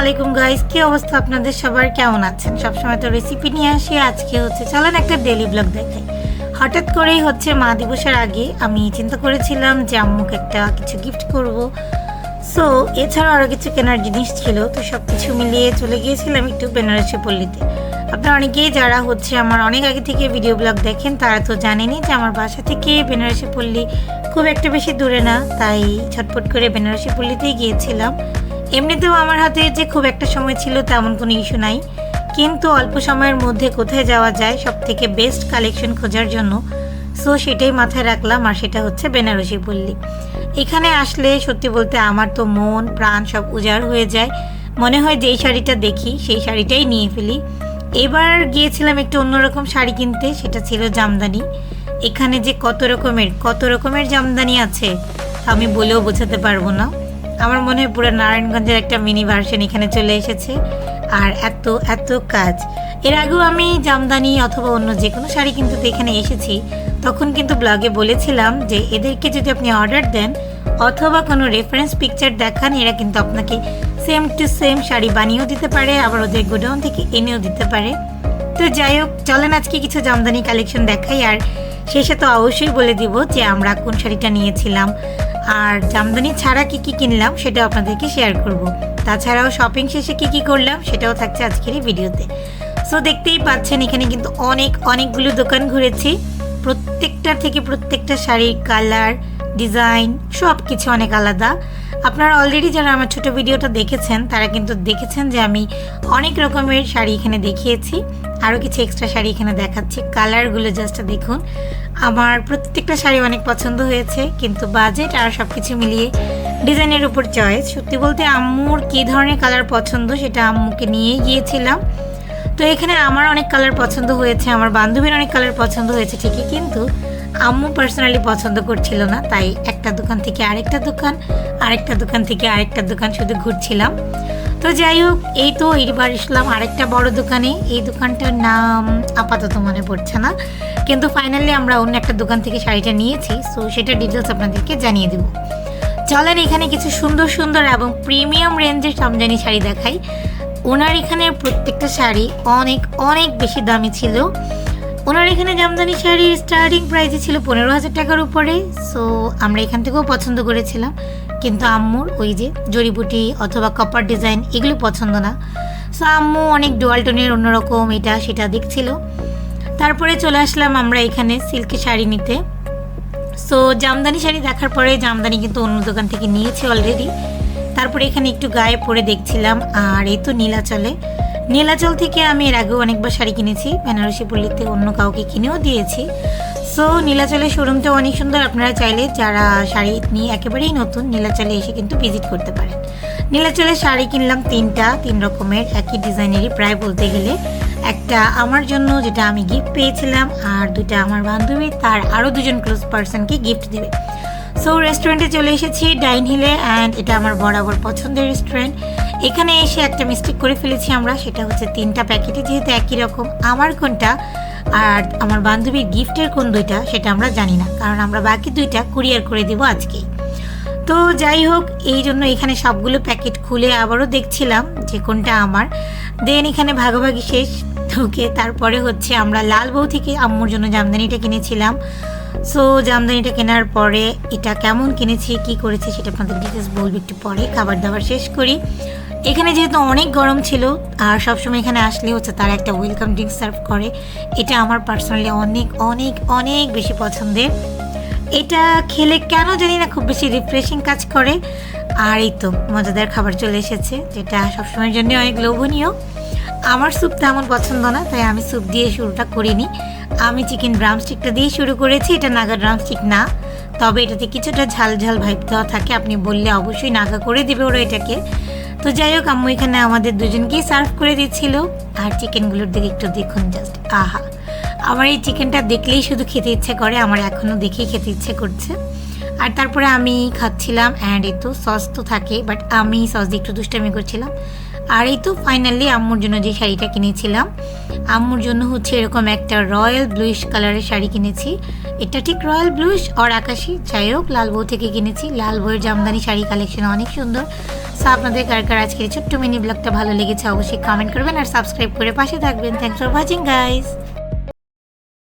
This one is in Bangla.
আলাইকুম গাইস, কি অবস্থা আপনাদের সবার? কেমন আছেন? সবসময় তো রেসিপি নিয়ে আসি, আজকে হচ্ছে চলেন একটা ডেলি ব্লগ দেখাই। হঠাৎ করেই হচ্ছে মা দিবসের আগে আমি চিন্তা করেছিলাম যে আম্মুকে একটা কিছু গিফট করব। সো এছাড়া আরও কিছু কেনার জিনিস ছিল, তো সব কিছু মিলিয়ে চলে গিয়েছিলাম একটু বেনারসি পল্লীতে। আপনারা অনেকেই যারা হচ্ছে আমার অনেক আগে থেকে ভিডিও ব্লগ দেখেন তারা তো জানেনই যে আমার বাসা থেকে বেনারসি পল্লী খুব একটা বেশি দূরে না, তাই ছটফট করে বেনারসি পল্লীতেই গিয়েছিলাম। এমনিতেও আমার হাতে যে খুব একটা সময় ছিল তেমন কোনো ইস্যু নাই, কিন্তু অল্প সময়ের মধ্যে কোথায় যাওয়া যায় সব থেকে বেস্ট কালেকশন খোঁজার জন্য সো সেটাই মাথায় রাখলাম, আর সেটা হচ্ছে বেনারসি পল্লী। এখানে আসলে সত্যি বলতে আমার তো মন প্রাণ সব উজাড় হয়ে যায়, মনে হয় যেই শাড়িটা দেখি সেই শাড়িটাই নিয়ে ফেলি। এবার গিয়েছিলাম একটু অন্যরকম শাড়ি কিনতে, সেটা ছিল জামদানি। এখানে যে কত রকমের জামদানি আছে আমি বলেও বোঝাতে পারবো না। আমার মনে হয় পুরো নারায়ণগঞ্জের একটা মিনি ভার্সন এখানে চলে এসেছে, আর এত এত কাজ। এর আগেও আমি জামদানি অথবা অন্য যে কোনো শাড়ি কিন্তু এখানে এসেছি, তখন কিন্তু ব্লগে বলেছিলাম যে এদেরকে যদি আপনি অর্ডার দেন অথবা কোনো রেফারেন্স পিকচার দেখান, এরা কিন্তু আপনাকে সেম টু সেম শাড়ি বানিয়েও দিতে পারে, আবার ওদের গোডাউন থেকে এনেও দিতে পারে। তো যাই হোক, চলেন আজকে কিছু জামদানি কালেকশন দেখাই, আর শেষে তো অবশ্যই বলে দিব যে আমরা কোন শাড়িটা নিয়েছিলাম আর জামদানি ছাড়া কি কি কিনলাম সেটাও আপনাদেরকে শেয়ার করব। তাছাড়াও শপিং শেষে কি কি করলাম সেটাও থাকছে আজকের এই ভিডিওতে। সো দেখতেই পাচ্ছেন এখানে কিন্তু অনেকগুলো দোকান ঘুরেছি, প্রত্যেকটা শাড়ির কালার ডিজাইন সব কিছু অনেক আলাদা। আপনারা অলরেডি যারা আমার ছোট ভিডিওটা দেখেছেন তারা কিন্তু দেখেছেন যে আমি অনেক রকমের শাড়ি এখানে দেখিয়েছি, আরও কিছু এক্সট্রা শাড়ি এখানে দেখাচ্ছি। কালারগুলো জাস্ট দেখুন, আমার প্রত্যেকটা শাড়ি অনেক পছন্দ হয়েছে, কিন্তু বাজেট আর সব কিছু মিলিয়ে ডিজাইনের উপর চয়েস। সত্যি বলতে আম্মুর কী ধরনের কালার পছন্দ সেটা আম্মুকে নিয়ে গিয়েছিলাম। তো এখানে আমার অনেক কালার পছন্দ হয়েছে, আমার বান্ধবীর অনেক কালার পছন্দ হয়েছে ঠিকই, কিন্তু আম্মু পার্সোনালি পছন্দ করছিল না, তাই একটা দোকান থেকে আরেকটা দোকান শুধু ঘুরছিলাম। তো যাই হোক, এই তো এইবার আসলাম আরেকটা বড় দোকানে। এই দোকানটার নাম আপাতত মনে পড়ছে না, কিন্তু ফাইনালি আমরা অন্য একটা দোকান থেকে শাড়িটা নিয়েছি, সো সেটা ডিটেলস আপনাদেরকে জানিয়ে দেব। চলেন এখানে কিছু সুন্দর এবং প্রিমিয়াম রেঞ্জের জামদানি শাড়ি দেখাই। ওনার এখানে প্রত্যেকটা শাড়ি অনেক বেশি দামি ছিল। ওনার এখানে জামদানি শাড়ির স্টার্টিং প্রাইসই ছিল 15,000 টাকার উপরে। সো আমরা এখান থেকেও পছন্দ করেছিলাম, কিন্তু আম্মুর ওই যে জড়িবুটি অথবা কপার ডিজাইন এগুলো পছন্দ না। সো আম্মু অনেক ডুয়াল টোনের অন্যরকম এটা সেটা দেখছিল। তারপরে চলে আসলাম আমরা এখানে সিল্কের শাড়ি নিতে। সো জামদানি শাড়ি দেখার পরে জামদানি কিন্তু অন্য দোকান থেকে নিয়েছি অলরেডি। তারপরে এখানে একটু গায়ে পরে দেখছিলাম, আর এই তো নীলাচল থেকে আমি এর আগেও অনেকবার শাড়ি কিনেছি, বেনারসি পল্লীতে অন্য কাউকে কিনেও দিয়েছি। সো নীলাচলের শোরুমটা অনেক সুন্দর, আপনারা চাইলে যারা শাড়ি নিয়ে একেবারেই নতুন নীলাচলে এসে কিন্তু ভিজিট করতে পারেন। নীলাচলের শাড়ি কিনলাম তিন রকমের একই ডিজাইনেরই প্রায় বলতে গেলে। একটা আমার জন্য যেটা আমি গিফট পেয়েছিলাম, আর দুটা আমার বান্ধবী তার আরও দুজন ক্লোজ পার্সনকে গিফট দেবে। সো রেস্টুরেন্টে চলে এসেছি ডাইন হিলে, অ্যান্ড এটা আমার বরাবর পছন্দের রেস্টুরেন্ট। এখানে এসে একটা মিস্টেক করে ফেলেছি আমরা, সেটা হচ্ছে 3টা প্যাকেটে যেহেতু একই রকম, আমার কোনটা আর আমার বান্ধবীর গিফটের কোন দুইটা সেটা আমরা জানি না, কারণ আমরা বাকি 2টা কুরিয়ার করে দিব আজকেই। তো যাই হোক, এই জন্য এখানে সবগুলো প্যাকেট খুলে আবারও দেখছিলাম যে কোনটা আমার। দেন এখানে ভাগাভাগি শেষ ঢুকে তারপরে হচ্ছে আমরা লাল বউ থেকে আম্মুর জন্য জামদানিটা কিনেছিলাম। সো জামদানিটা কেনার পরে এটা কেমন কিনেছি কি করেছি সেটা আপনাদের ডিটেলস বলবো একটু পরে, খাবার দাবার শেষ করি। এখানে যেহেতু অনেক গরম ছিল, আর সবসময় এখানে আসলে হচ্ছে তারা একটা ওয়েলকাম ড্রিঙ্ক সার্ভ করে, এটা আমার পার্সোনালি অনেক বেশি পছন্দের। এটা খেলে কেন জানি না খুব বেশি রিফ্রেশিং কাজ করে। আর এই তো মজাদার খাবার চলে এসেছে, যেটা সবসময়ের জন্য অনেক লোভনীয়। আমার স্যুপ তেমন পছন্দ না, তাই আমি স্যুপ দিয়ে শুরুটা করিনি, আমি চিকেন ড্রামস্টিকটা দিয়ে শুরু করেছি। এটা নাগা ড্রামস্টিক না, তবে এটাতে কিছুটা ঝাল ভাইব দেওয়া থাকে, আপনি বললে অবশ্যই নাগা করে দিবে ওরা এটাকে। তো যাই হোক, আম্মু এখানে আমাদের দুজনকেই সার্ভ করে দিচ্ছিল। আর চিকেনগুলোর দিকে একটু দেখুন, জাস্ট আহা, আমার এই চিকেনটা দেখলেই শুধু খেতে ইচ্ছে করে, আমার এখনও দেখেই খেতে ইচ্ছে করছে। আর তারপরে আমি খাচ্ছিলাম, অ্যান্ড এই তো সস তো থাকে, বাট আমি সস দিয়ে একটু দুষ্টামি করছিলাম। আর এই তো ফাইনালি আম্মুর জন্য যে শাড়িটা কিনেছিলাম, আম্মুর জন্য হচ্ছে এরকম একটা রয়্যাল ব্লুইশ কালারের শাড়ি কিনেছি। এটা ঠিক রয়্যাল ব্লুশ আর আকাশি, যাই হোক লাল বউ থেকে কিনেছি। লাল বউয়ের জামদানি শাড়ি কালেকশন অনেক সুন্দর। সো আপনাদের কার কার আজকের ছোট্ট মিনি ব্লগটা ভালো লেগেছে অবশ্যই কমেন্ট করবেন আর সাবস্ক্রাইব করে পাশে থাকবেন। Thanks for watching guys.